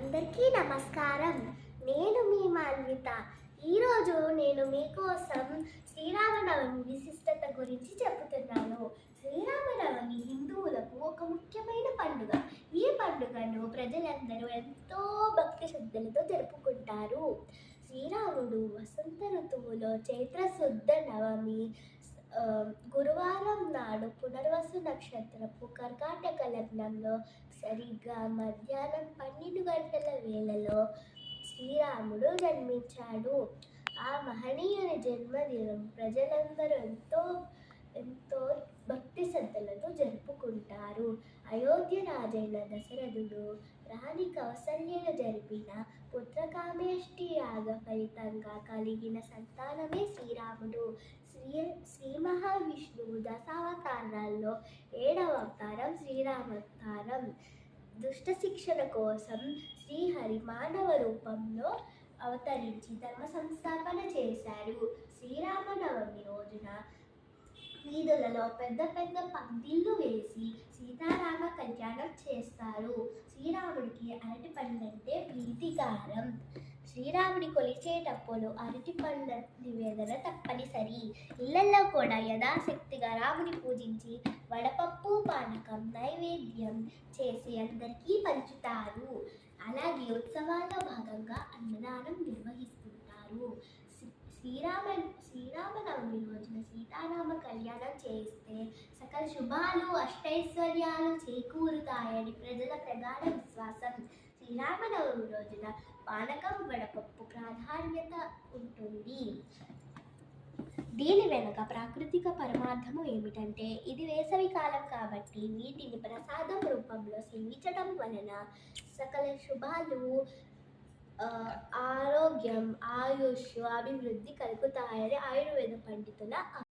అందరికీ నమస్కారం. నేను మీ మాన్విత. ఈరోజు నేను మీకోసం శ్రీరామనవమి విశిష్టత గురించి చెబుతున్నాను. శ్రీరామనవమి హిందువులకు ఒక ముఖ్యమైన పండుగ. ఈ పండుగను ప్రజలందరూ ఎంతో భక్తి శ్రద్ధలతో జరుపుకుంటారు. శ్రీరాముడు వసంత ఋతువులో చైత్ర శుద్ధ నవమి గురువారం నాడు పునర్వసు నక్షత్రపు కర్కాటక లగ్నంలో సరిగ్గా మధ్యాహ్నం 12 గంటల వేళలో శ్రీరాముడు జన్మించాడు. ఆ మహనీయుని జన్మదినం ప్రజలందరూ ఎంతో భక్తి శ్రద్ధలతో జరుపుకుంటారు. అయోధ్య రాజైన దశరథుడు రాణి కౌసల్యను జరిపిన పుత్రకామేష్టి యాగ ఫలితంగా కలిగిన సంతానమే శ్రీరాముడు. శ్రీ మహావిష్ణువు దశావతారాల్లో 7వ అవతారం శ్రీరామవతారం. దుష్ట శిక్షణ కోసం శ్రీహరి మానవ రూపంలో అవతరించి ధర్మ సంస్థాపన చేశాడు. శ్రీరామనవమి రోజున వీధులలో పెద్ద పెద్ద పందిళ్ళు వేసి సీతారామ కళ్యాణం చేస్తారు. శ్రీరాముడికి అరటి పండ్లంటే ప్రీతికారం. శ్రీరాముడి కొలిచేటప్పుడు అరటి పండ్ల నివేదన తప్పనిసరి. ఇళ్లలో కూడా యథాశక్తిగా రాముని పూజించి వడపప్పు పానకం నైవేద్యం చేసి అందరికీ పంచుతారు. అలాగే ఉత్సవాల్లో భాగంగా అన్నదానం నిర్వహిస్తుంటారు. శ్రీరామనవమి రోజున సీతారామ కళ్యాణం చేస్తే సకల శుభాలు అష్టైశ్వర్యాలు చేకూరుతాయని ప్రజల ప్రగాఢ విశ్వాసం. శ్రీరామనవమి రోజున పానకం వడపప్పు ప్రాధాన్యత ఉంటుంది. దీని వెనుక ప్రాకృతిక పరమార్థము ఏమిటంటే, ఇది వేసవి కాలం కాబట్టి వీటిని ప్రసాదం రూపంలో సేవించడం వలన సకల శుభాలు, ఆరోగ్యం, ఆయుష్, అభివృద్ధి కలుగుతాయని ఆయుర్వేద పండితుల